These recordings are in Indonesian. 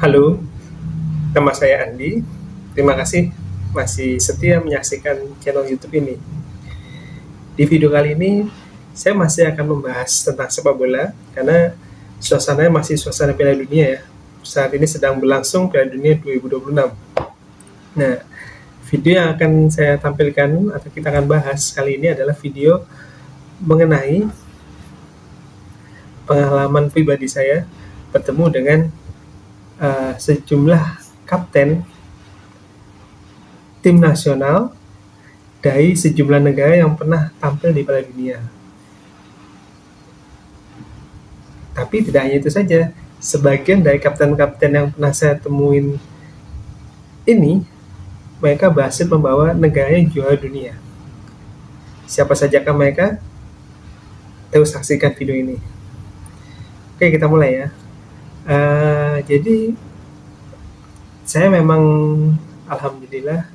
Halo, nama saya Andi. Terima kasih masih setia menyaksikan channel YouTube ini. Di video kali ini, saya masih akan membahas tentang sepak bola karena suasananya masih suasana Piala Dunia ya. Saat ini sedang berlangsung Piala Dunia 2026. Nah, video yang akan saya tampilkan atau kita akan bahas kali ini adalah video mengenai pengalaman pribadi saya bertemu dengan sejumlah kapten tim nasional dari sejumlah negara yang pernah tampil di Piala Dunia. Tapi tidak hanya itu saja, sebagian dari kapten-kapten yang pernah saya temuin ini, mereka berhasil membawa negaranya juara dunia. Siapa sajakah mereka? Terus saksikan video ini. Oke, kita mulai ya. Jadi, saya memang alhamdulillah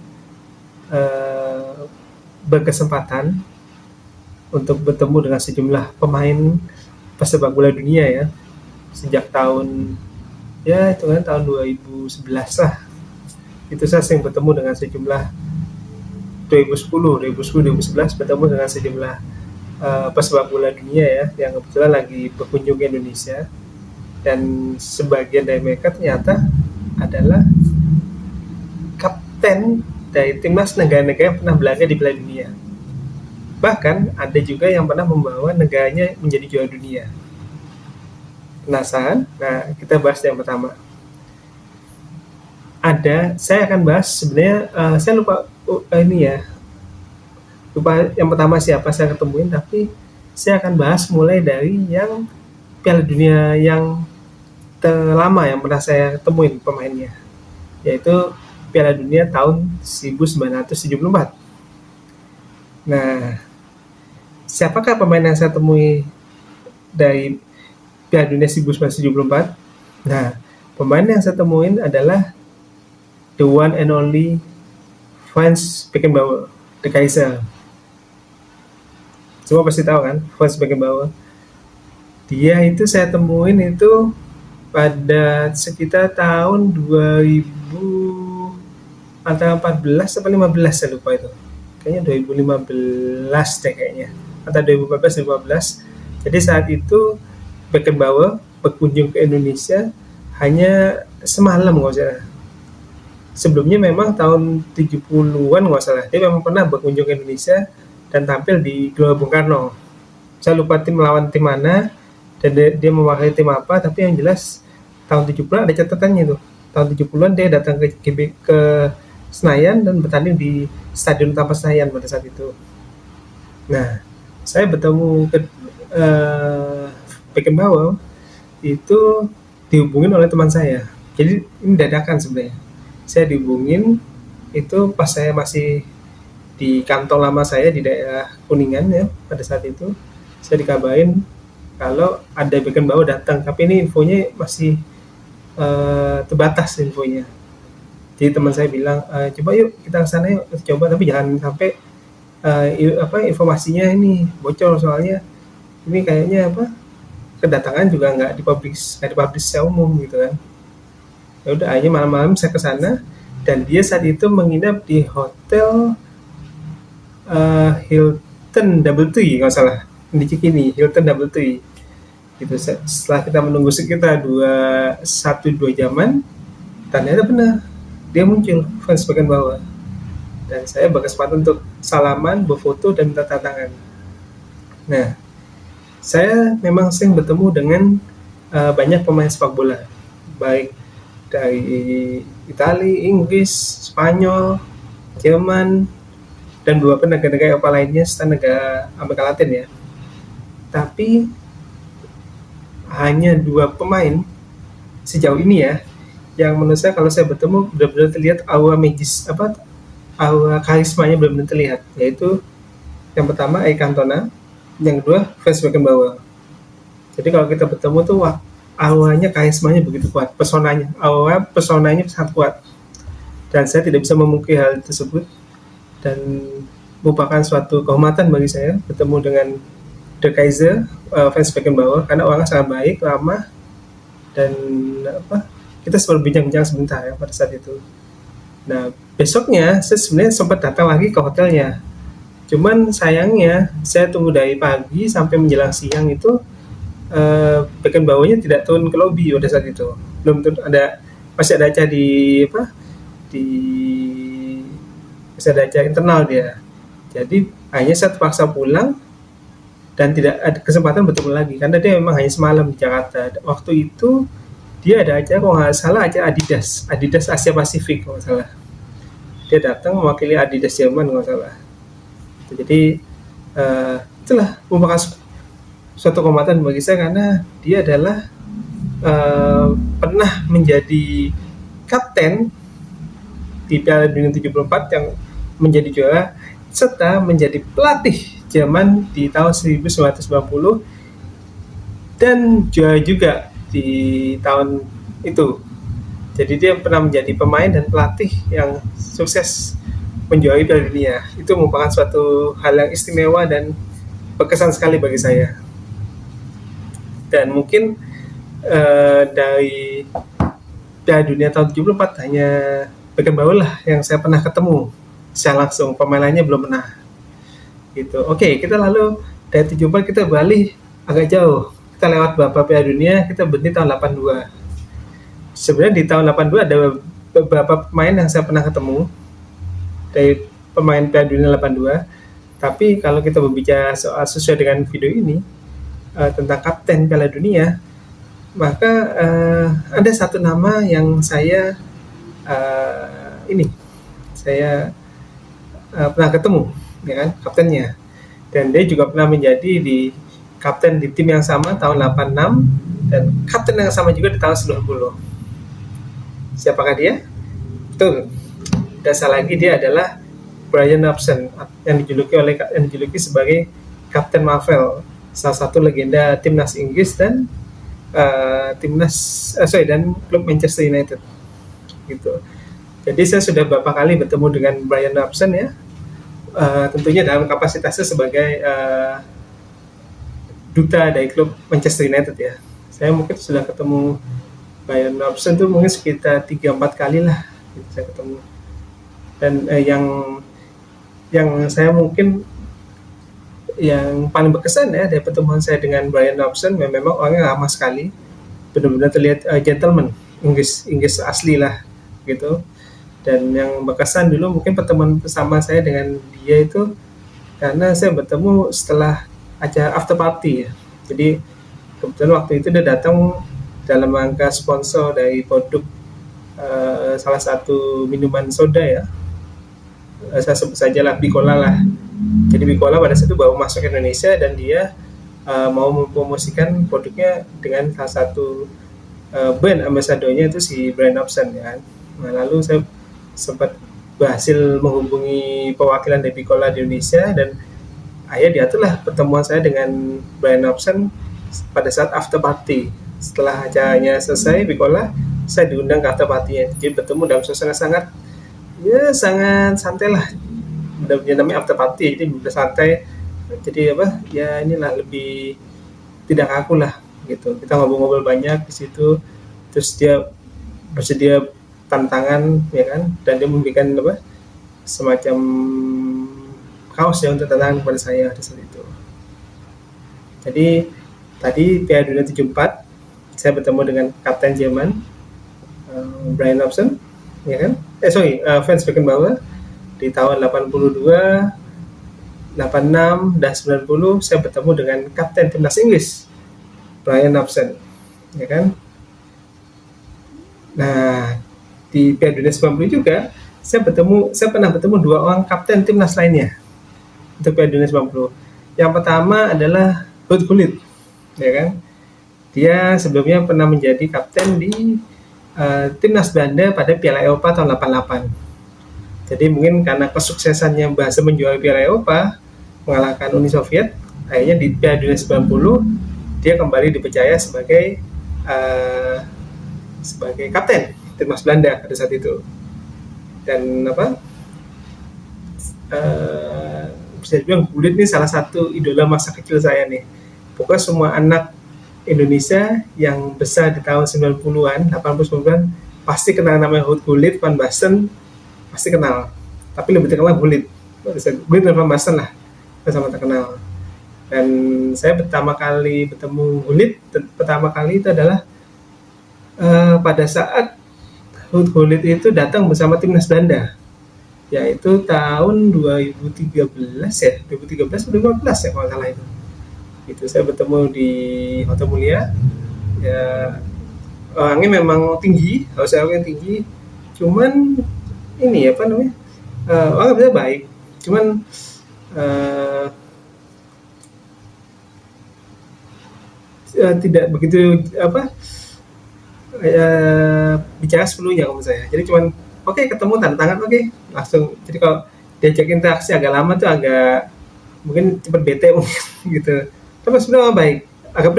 berkesempatan untuk bertemu dengan sejumlah pemain pesepak bola dunia ya, sejak tahun itu kan tahun 2011 lah. Itu saya sering bertemu dengan sejumlah 2010, 2011 bertemu dengan sejumlah pesepak bola dunia ya, yang kebetulan lagi berkunjung ke Indonesia, dan sebagian dari mereka ternyata adalah kapten dari timnas negara-negara yang pernah berlaga di Piala Dunia. Bahkan ada juga yang pernah membawa negaranya menjadi juara dunia. Penasaran? Nah, kita bahas yang pertama. Saya akan bahas sebenarnya, saya lupa lupa yang pertama siapa saya ketemuin, tapi saya akan bahas mulai dari yang Piala Dunia yang terlama yang pernah saya temuin pemainnya, yaitu Piala Dunia tahun 1974. Nah, siapakah pemain yang saya temui dari Piala Dunia 1974? Nah, pemain yang saya temuin adalah the one and only Franz Beckenbauer, the Kaiser. Semua pasti tahu kan, Franz Beckenbauer. Dia itu saya temuin itu pada sekitar tahun 2014 atau 15, saya lupa itu. Kayaknya 2015 deh kayaknya. Atau 2014-2015. Jadi saat itu Beckenbauer berkunjung ke Indonesia hanya semalam nggak salah. Sebelumnya memang tahun 70-an nggak salah. Dia memang pernah berkunjung ke Indonesia dan tampil di Gelora Bung Karno. Saya lupa tim lawan tim mana dan dia mewakili tim apa, tapi yang jelas tahun 70-an ada catatannya tuh. Tahun 70-an dia datang ke Senayan dan bertanding di Stadion Utama Senayan pada saat itu. Nah, saya bertemu Beckenbauer itu dihubungin oleh teman saya. Jadi ini dadakan sebenarnya. Saya dihubungin itu pas saya masih di kantong lama saya di daerah Kuningan ya, pada saat itu saya dikabarin kalau ada Beckenbauer datang, tapi ini infonya masih terbatas infonya. Jadi teman saya bilang, coba yuk kita ke sana yuk, coba, tapi jangan sampai informasinya ini bocor, soalnya ini kayaknya kedatangan juga nggak dipublish secara umum gitu kan. Ya udah, akhirnya malam-malam saya ke sana dan dia saat itu menginap di hotel Hilton Doubletree nggak salah, di Cikini, Hilton Doubletree gitu. Setelah kita menunggu sekitar 2 jaman, ternyata benar dia muncul, Franz Beckenbauer, dan saya berkesempatan untuk salaman, berfoto, dan minta tangan. Nah, saya memang sering bertemu dengan banyak pemain sepak bola, baik dari Italia, Inggris, Spanyol, Jerman, dan beberapa negara-negara Eropa lainnya serta negara Amerika Latin ya. Tapi hanya 2 pemain sejauh ini ya yang menurut saya kalau saya bertemu benar-benar terlihat aura magis, aura karismanya benar-benar terlihat, yaitu yang pertama Eric Cantona, yang kedua Franz Beckenbauer. Jadi kalau kita bertemu tuh auranya, karismanya begitu kuat, pesonanya sangat kuat, dan saya tidak bisa memungkiri hal tersebut, dan merupakan suatu kehormatan bagi saya bertemu dengan The Kaiser, Franz Beckenbauer, karena orangnya sangat baik, ramah, dan kita sempat bincang-bincang sebentar ya pada saat itu. Nah, besoknya saya sebenarnya sempat datang lagi ke hotelnya. Cuman sayangnya saya tunggu dari pagi sampai menjelang siang itu Beckenbauer-nya tidak turun ke lobi pada saat itu. Belum turun, masih ada acara di apa? Di masih ada acara internal dia. Jadi hanya saya terpaksa pulang dan tidak ada kesempatan bertemu lagi karena dia memang hanya semalam di Jakarta. Waktu itu dia ada acara kalau nggak salah acara Adidas Asia Pasifik kalau nggak salah. Dia datang mewakili Adidas Jerman kalau nggak salah. Jadi itulah merupakan suatu kehormatan bagi saya karena dia adalah pernah menjadi kapten di Piala Dunia 74 yang menjadi juara serta menjadi pelatih Jerman di tahun 1990 dan juara juga di tahun itu. Jadi dia pernah menjadi pemain dan pelatih yang sukses menjuarai Piala Dunia. Itu merupakan suatu hal yang istimewa dan berkesan sekali bagi saya. Dan mungkin dari Piala Dunia tahun 74 hanya Beckenbauer lah yang saya pernah ketemu secara langsung, pemain lainnya belum pernah. Gitu. Oke, kita lalu dari 74 kita beralih agak jauh. Kita lewat beberapa Piala Dunia, kita berhenti tahun 82. Sebenarnya di tahun 82 ada beberapa pemain yang saya pernah ketemu dari pemain Piala Dunia 82. Tapi kalau kita berbicara soal sesuai dengan video ini tentang kapten Piala Dunia, maka ada satu nama yang saya pernah ketemu, ya kan, kaptennya. Dan dia juga pernah menjadi di kapten di tim yang sama tahun 86 dan kapten yang sama juga di tahun 90. Siapakah dia? Betul. Tidak salah lagi, dia adalah Brian Robson yang dijuluki sebagai Kapten Marvel, salah satu legenda timnas Inggris dan dan klub Manchester United. Gitu. Jadi saya sudah beberapa kali bertemu dengan Brian Robson ya. Tentunya dalam kapasitasnya sebagai duta dari klub Manchester United ya. Saya mungkin sudah ketemu Brian Robson tuh mungkin sekitar 3-4 kali lah gitu saya ketemu. Dan yang saya mungkin yang paling berkesan ya dari pertemuan saya dengan Brian Robson, memang orangnya ramah sekali, benar-benar terlihat gentleman, Inggris asli lah gitu. Dan yang berkesan dulu mungkin pertemuan bersama saya dengan dia itu karena saya bertemu setelah acara after party ya. Jadi kebetulan waktu itu dia datang dalam rangka sponsor dari produk salah satu minuman soda ya. Saya sebut saja lah Bicola lah. Jadi Bicola pada saat itu baru masuk ke Indonesia dan dia mau mempromosikan produknya dengan salah satu brand ambasadornya itu si Brian Robson ya kan. Nah, lalu saya sempat berhasil menghubungi perwakilan dari Bicola di Indonesia dan akhirnya diaturlah pertemuan saya dengan Brian Robson pada saat after party. Setelah acaranya selesai Bicola, saya diundang ke after party-nya. Jadi bertemu dalam suasana sangat santai lah. Namanya after party, jadi benar santai. Jadi inilah lebih tidak kaku lah gitu. Kita ngobrol-ngobrol banyak di situ. Terus dia bersedia tantangan ya kan, dan dia memberikan semacam kaos ya untuk tantangan kepada saya di saat itu. Jadi tadi Piala Dunia 74 saya bertemu dengan kapten Jerman Brian Robson ya kan, Franz Beckenbauer di tahun 82, 86 dan 90 saya bertemu dengan kapten timnas Inggris Brian Robson ya kan. Nah di Piala Dunia 90 juga saya pernah bertemu dua orang kapten timnas lainnya untuk Piala Dunia 90. Yang pertama adalah Ruud Gullit ya kan. Dia sebelumnya pernah menjadi kapten di timnas Belanda pada Piala Eropa tahun 88. Jadi mungkin karena kesuksesannya berhasil menjuarai Piala Eropa, mengalahkan Uni Soviet, akhirnya di Piala Dunia 90 dia kembali dipercaya sebagai kapten timnas Belanda pada saat itu. Dan bisa dibilang Gullit ini salah satu idola masa kecil saya nih. Pokoknya semua anak Indonesia yang besar di tahun 90-an, 80 90-an pasti kenal namanya Ruud Gullit, Van Basten pasti kenal. Tapi lebih terkenal Gullit. Gullit dan Van Basten lah sama terkenal. Dan saya pertama kali bertemu Gullit pertama kali itu adalah pada saat Ruud Gullit itu datang bersama timnas Belanda, yaitu tahun 2013 ya, 2013 atau 2015 ya kalau salah itu. Itu saya bertemu di Hotel Mulia. Ya, orangnya memang tinggi, harus orangnya tinggi. Cuman ini apa namanya? Orangnya baik. Cuman tidak begitu bicara sepenuhnya kalau saya. Jadi cuman oke, ketemu tanda tangan, oke, langsung. Jadi kalau diajak interaksi agak lama tuh agak mungkin cepet bete mungkin gitu. Tapi sebenarnya baik, agak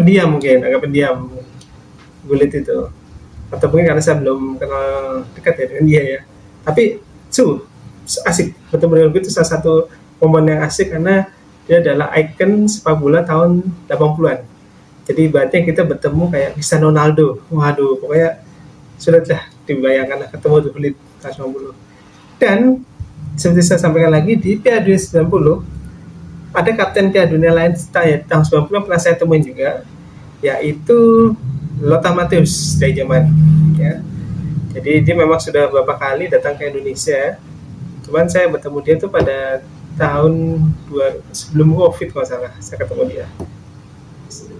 pendiam Gullit itu. Atau mungkin karena saya belum kenal dekat ya dengan dia ya. Tapi asik, bertemu dengan Gullit itu salah satu momen yang asik karena dia adalah ikon sepak bola tahun 80-an. Jadi ibaratnya kita bertemu kayak Cristiano Ronaldo. Waduh, pokoknya sudah dibayangkan ketemu di Gullit tahun 90. Dan seperti saya sampaikan lagi di Piala Dunia 90 ada kapten Piala Dunia lain tahun 90 pernah saya temuin juga, yaitu Lothar Matthäus dari Jerman ya. Jadi dia memang sudah beberapa kali datang ke Indonesia. Cuman saya bertemu dia tuh pada tahun sebelum Covid kalau salah, saya ketemu dia.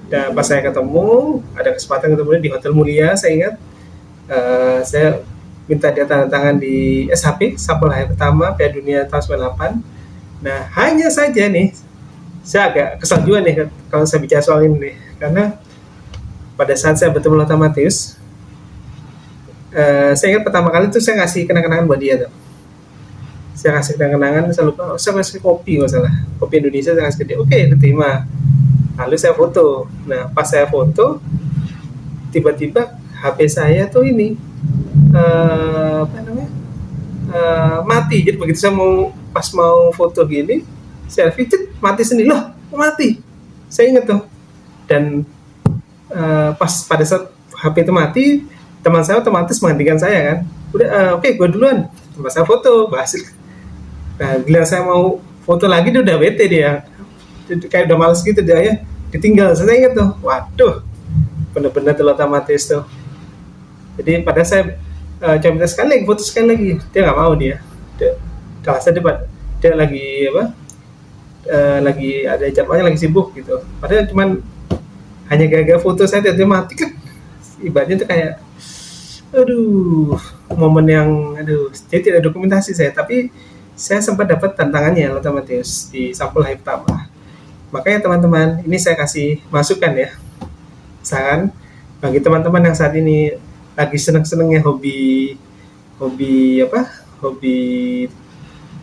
Dan pas saya ketemu, ada kesempatan ketemu dia di Hotel Mulia, saya ingat. Saya minta dia tanda tangan di SHP, sampel hari pertama Piala Dunia tahun 98. Nah, hanya saja nih, saya agak kesal juga nih kalau saya bicara soal ini nih, karena pada saat saya bertemu Lothar Matthäus, saya ingat pertama kali itu saya ngasih kenang-kenangan buat dia tuh. Saya kasih kenang-kenangan, saya lupa, saya kasih kopi nggak salah, kopi Indonesia saya kasih ke dia, oke, diterima. Lalu saya foto. Nah, pas saya foto, tiba-tiba HP saya tuh ini mati. Jadi begitu saya pas mau foto gini, selfie mati sendiri. Loh, mati. Saya ingat tuh. Dan pas pada saat HP itu mati, teman saya otomatis menghentikan saya kan. Udah oke, gue duluan. Tempat saya foto, berhasil. Nah, bila saya mau foto lagi dia udah bete dia. Kayak udah males gitu dia ya. Ditinggal. Saya ingat tuh. Waduh. Bener-bener tuh Lothar Matthäus tuh. Jadi pada saya coba minta sekali lagi, foto sekali lagi. Dia nggak mau dia. Dia lagi lagi ada jadwalnya, lagi sibuk gitu. Padahal cuman hanya gara-gara foto saya dia mati kan. Ibaratnya tuh kayak aduh, momen yang jadi tidak dokumentasi saya, tapi saya sempat dapat tantangannya Lothar Matthäus di sampel hari pertama. Makanya teman-teman, ini saya kasih masukan ya, saran bagi teman-teman yang saat ini lagi seneng-senengnya hobi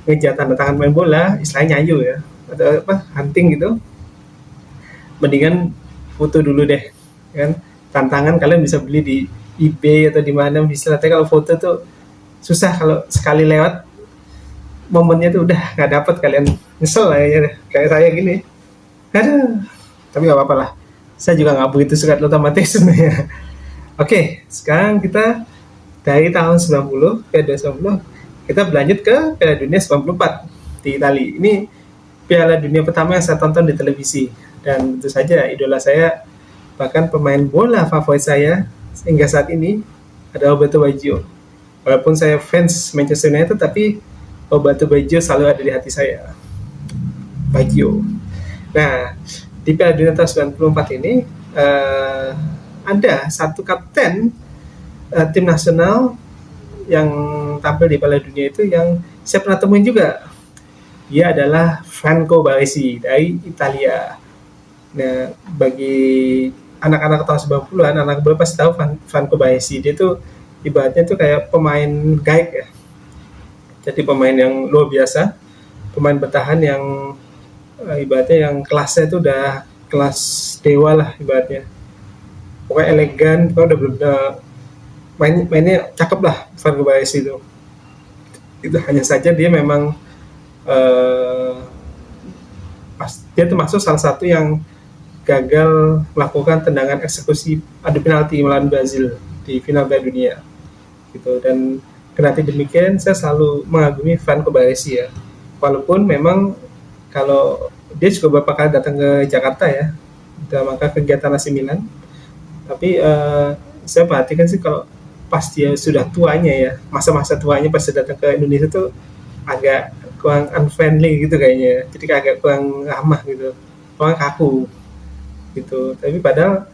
ngejar tanda tangan main bola, istilahnya nyayu ya, atau hunting gitu, mendingan foto dulu deh kan. Tantangan kalian bisa beli di eBay atau di mana, istilahnya kalau foto tuh susah, kalau sekali lewat momennya tuh udah nggak dapet, kalian nyesel lah ya, kayak saya gini. Aduh, tapi nggak apa-apa lah, saya juga nggak begitu suka Lothar Matthäus sebenarnya. Oke, sekarang kita dari tahun 90, Piala 90, kita berlanjut ke Piala Dunia 94 di Italia. Ini Piala Dunia pertama yang saya tonton di televisi, dan tentu saja idola saya, bahkan pemain bola favorit saya hingga saat ini adalah Roberto Baggio. Walaupun saya fans Manchester United, tapi Roberto Baggio selalu ada di hati saya. Baggio. Nah, di Piala Dunia tahun 94 ini ada satu kapten tim nasional yang tampil di Piala Dunia itu yang saya pernah temuin juga. Dia adalah Franco Baresi dari Italia. Nah, bagi anak-anak tahun 90-an, anak bola pasti tahu Franco Baresi. Dia tuh ibaratnya tuh kayak pemain gaib ya. Jadi pemain yang luar biasa, pemain bertahan yang ibaratnya yang kelasnya itu udah kelas dewa lah ibaratnya. Pokoknya elegan, pokoknya udah mainnya cakep lah Franco Baresi itu. Itu hanya saja dia memang dia termasuk salah satu yang gagal melakukan tendangan eksekusi adu penalti melawan Brazil di final Piala Dunia gitu. Dan kendati demikian saya selalu mengagumi Franco Baresi ya, walaupun memang kalau dia juga beberapa kali datang ke Jakarta ya dalam rangka kegiatan AC Milan, tapi saya perhatikan sih kalau pas dia sudah tuanya ya, masa-masa tuanya pas dia datang ke Indonesia tuh agak kurang unfriendly gitu kayaknya, jadi agak kurang ramah gitu, kurang kaku gitu. Tapi padahal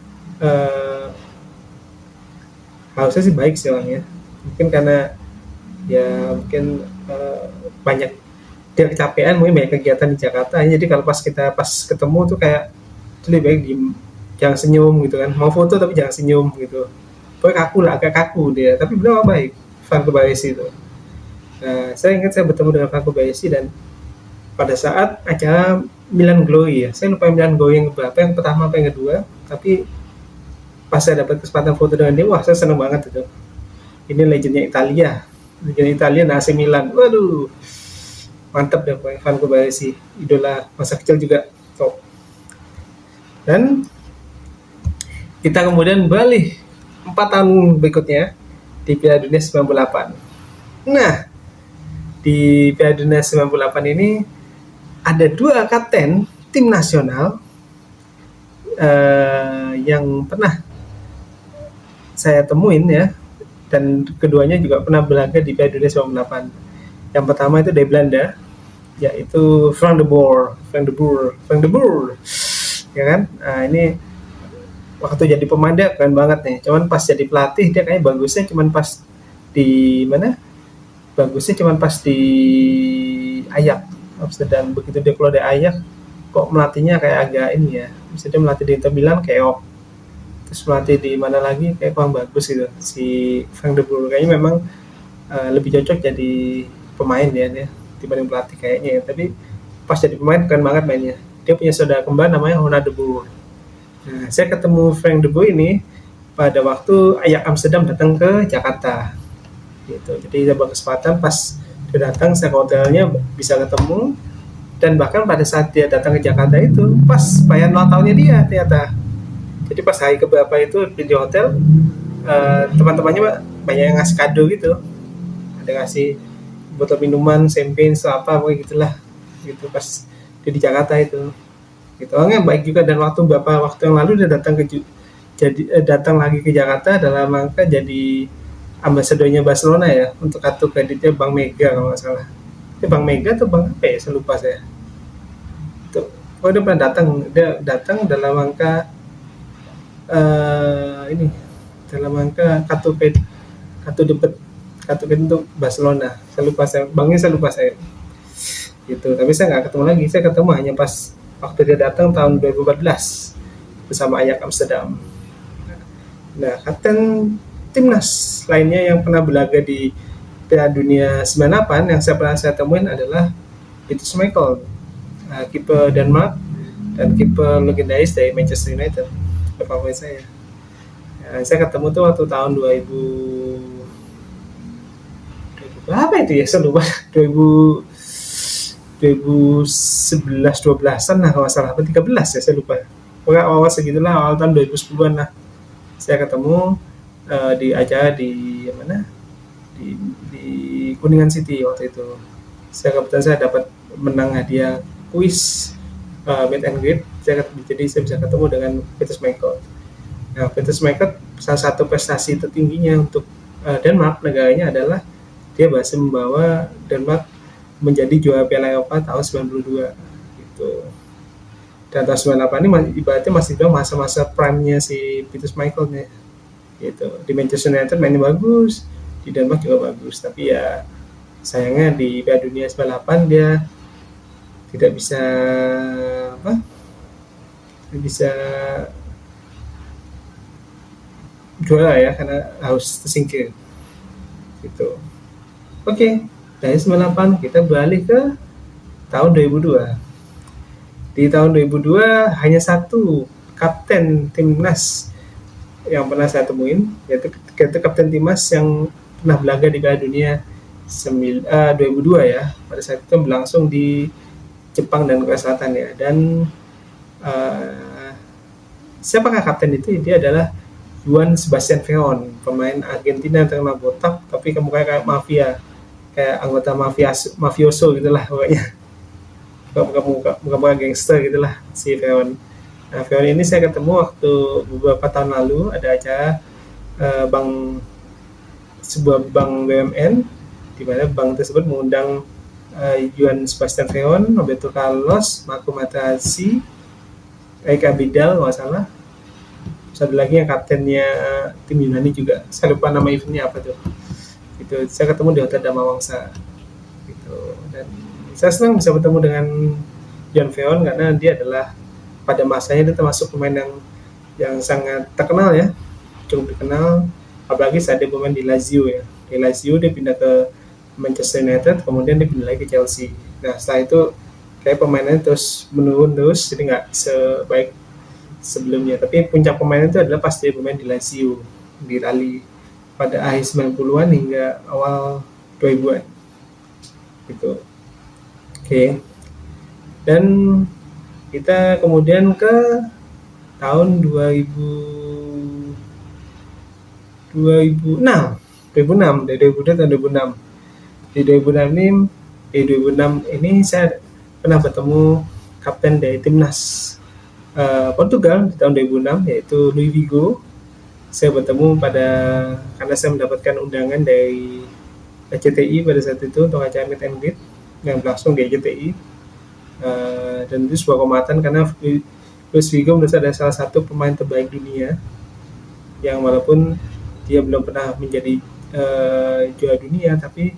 harusnya sih baik sih orangnya, mungkin karena ya mungkin banyak dia kecapean, mungkin banyak kegiatan di Jakarta, jadi kalau pas ketemu tuh kayak lebih baik diem, jangan senyum gitu kan, mau foto tapi jangan senyum gitu, pokoknya kaku lah, agak kaku dia, tapi beliau baik, Franco Baresi itu. Nah, saya ingat saya bertemu dengan Franco Baresi dan pada saat acara Milan Glory ya, saya lupa Milan Glory yang berapa, yang pertama apa yang kedua, tapi pas saya dapat kesempatan foto dengan dia, wah saya seneng banget itu. Ini legendnya Italia, nah AC Milan, waduh mantap deh Franco Baresi, idola masa kecil juga top. Dan kita kemudian beralih 4 tahun berikutnya di Piala Dunia 98. Nah, di Piala Dunia 98 ini ada 2 kapten tim nasional yang pernah saya temuin ya, dan keduanya juga pernah berlaga di Piala Dunia 98. Yang pertama itu dari Belanda, yaitu Frank de Boer, ya kan? Nah, ini waktu jadi pemain dia keren banget nih. Cuman pas jadi pelatih dia kayaknya bagusnya cuman pas di mana? Bagusnya cuman pas di Ajax Amsterdam. Begitu dia keluar dari Ajax, kok melatihnya kayak agak ini ya. Misalnya dia melatih di Inter Milan kayak terus melatih di mana lagi kayak kurang bagus gitu. Si Frank de Boer kayaknya memang lebih cocok jadi pemain ya dia dibanding pelatih kayaknya ya. Tapi pas jadi pemain keren banget mainnya. Dia punya saudara kembar namanya Ronald de Boer. Nah, saya ketemu Frank de Boer ini pada waktu Ajax Amsterdam datang ke Jakarta gitu. Jadi saya berkesempatan pas dia datang, saya ke hotelnya bisa ketemu, dan bahkan pada saat dia datang ke Jakarta itu pas perayaan ulang tahunnya dia ternyata. Jadi pas hari keberapa itu di hotel, teman-temannya banyak yang ngasih kado gitu, ada ngasih botol minuman, champagne, apa gitulah gitu pas dia di Jakarta itu. Gitu. Orangnya baik juga, dan beberapa waktu yang lalu dia datang lagi ke Jakarta dalam rangka jadi ambasadornya Barcelona ya, untuk kartu kreditnya Bank Mega kalau nggak salah. Itu Bank Mega atau Bank apa ya? Saya lupa saya. Itu, dia pernah datang dalam rangka dalam rangka kartu debit untuk Barcelona. Banknya saya lupa saya. Gitu. Tapi saya nggak ketemu lagi. Saya ketemu hanya pas waktu dia datang tahun 2014 bersama Ajax Amsterdam. Nah, kapten timnas lainnya yang pernah berlaga di Piala Dunia 98 yang saya temuin adalah Peter Schmeichel, kiper Denmark dan kiper legendaris dari Manchester United, favorit saya. Saya ketemu tuh waktu tahun 2000 berapa itu ya, saya lupa, 2011-12an lah kalau salah, atau 13 ya, saya lupa. Pokoknya awal segitulah, awal tahun 2010-an lah. Saya ketemu di acara di mana? Di Kuningan City waktu itu. Kebetulan saya dapat menang hadiah kuis meet and greet. Jadi saya bisa ketemu dengan Peter Schmeichel. Nah, Peter Schmeichel salah satu prestasi tertingginya untuk Denmark negaranya adalah dia berhasil membawa Denmark menjadi juara Piala Eropa tahun 92 gitu. Dan tahun 98 ini ibaratnya masih dalam masa-masa prime-nya si Peter Schmeichel nih. Gitu. Di Manchester United mainnya bagus, di Denmark juga bagus, tapi ya sayangnya di Piala Dunia 98 dia tidak bisa juara ya, karena harus tersingkir gitu. Oke, dari 98 kita beralih ke tahun 2002. Di tahun 2002 hanya satu kapten timnas yang pernah saya temuin, yaitu kapten timnas yang pernah berlaga di Piala Dunia 2002 ya. Pada saat itu berlangsung di Jepang dan Korea Selatan ya. Dan Siapakah kapten itu? Dia adalah Juan Sebastian Veron, pemain Argentina yang terkenal botak tapi mukanya kayak mafia, kayak anggota mafioso gitulah pokoknya. Muka gangster gitulah si Veron. Nah, Veron ini saya ketemu waktu beberapa tahun lalu ada acara sebuah bank BUMN, di mana bank tersebut mengundang Juan Sebastian Veron, Roberto Carlos, Marco Materazzi, Eka Bidal nggak salah. Terus ada lagi yang kaptennya tim Yunani juga, saya lupa nama eventnya apa tuh. Gitu. Saya ketemu di Hotel Damawangsa. Gitu. Dan saya senang bisa bertemu dengan Juan Veron karena dia adalah pada masanya dia termasuk pemain yang sangat terkenal ya, cukup dikenal. Apalagi saat dia bermain di Lazio ya. Di Lazio dia pindah ke Manchester United, kemudian dia pindah lagi ke Chelsea. Nah setelah itu kayak pemainnya terus menurun terus, jadi nggak sebaik sebelumnya. Tapi puncak pemainnya itu adalah pas dia bermain di Lazio di Italia pada akhir 90-an hingga awal 2000-an gitu. Oke. Dan kita kemudian ke tahun 2006 dari 2000 tahun 2006. Di 2006 ini saya pernah bertemu kapten dari timnas Portugal di tahun 2006 yaitu Luis Figo. Saya bertemu karena saya mendapatkan undangan dari RCTI pada saat itu untuk acara meet and greet yang berlangsung di RCTI. Dan itu sebuah kehormatan karena Luis Figo menurut saya adalah salah satu pemain terbaik dunia yang walaupun dia belum pernah menjadi juara dunia, tapi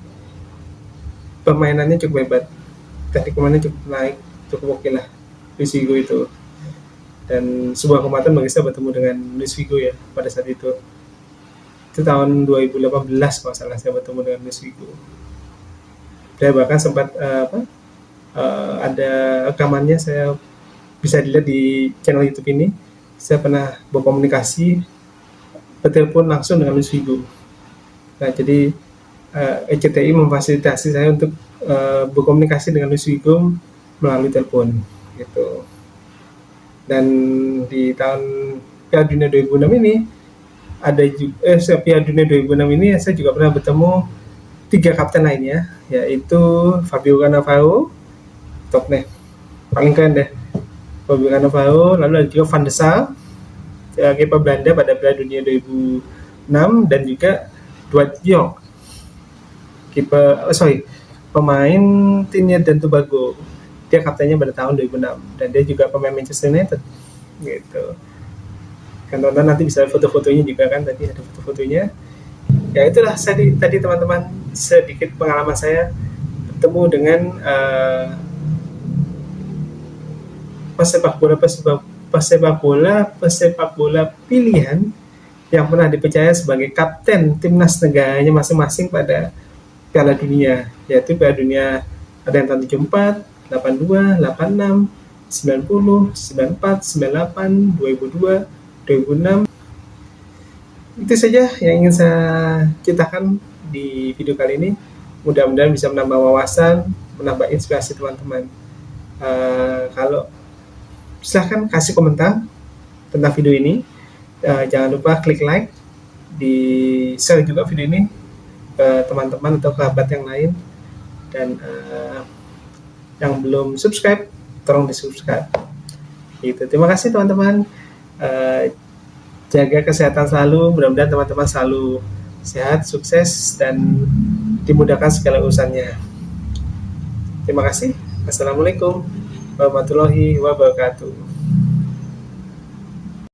permainannya cukup hebat, teknik pemainnya cukup naik, cukup oke lah Luis Figo itu. Dan sebuah kehormatan bagi saya bertemu dengan Luis Figo ya pada saat itu. Itu tahun 2018 kalau salah saya bertemu dengan Luis Figo. Saya bahkan sempat ada rekamannya, saya bisa dilihat di channel YouTube ini. Saya pernah berkomunikasi bertelepon langsung dengan Luis Figo. Nah jadi RCTI memfasilitasi saya untuk berkomunikasi dengan Luis Figo melalui telepon gitu. Dan di tahun Piala Dunia 2006 ini ada juga Piala Dunia 2006 ini saya juga pernah bertemu 3 kapten lainnya, yaitu Fabio Cannavaro, top nih, paling keren deh, Fabio Cannavaro, lalu ada juga Van der Sar, kiper Belanda pada Piala Dunia 2006, dan juga Dwight York, pemain Trinidad dan Tobago. Dia kaptennya pada tahun 2006 dan dia juga pemain Manchester United gitu. Kan tonton nanti bisa foto-fotonya juga kan, tadi ada foto-fotonya. Ya itulah tadi teman-teman sedikit pengalaman saya bertemu dengan pesepak bola pilihan yang pernah dipercaya sebagai kapten timnas negaranya masing-masing pada Piala Dunia, yaitu Piala Dunia ada yang tahun 74, 82, 86, 90, 94, 98, 2002, 2006. Itu saja yang ingin saya ceritakan di video kali ini. Mudah-mudahan bisa menambah wawasan, menambah inspirasi teman-teman. Kalau silahkan kasih komentar tentang video ini. Jangan lupa klik like, di share juga video ini ke teman-teman atau kerabat yang lain. Dan yang belum subscribe, tolong di subscribe. Gitu. Terima kasih teman-teman. Jaga kesehatan selalu. Mudah-mudahan teman-teman selalu sehat, sukses, dan dimudahkan segala urusannya. Terima kasih. Assalamualaikum warahmatullahi wabarakatuh.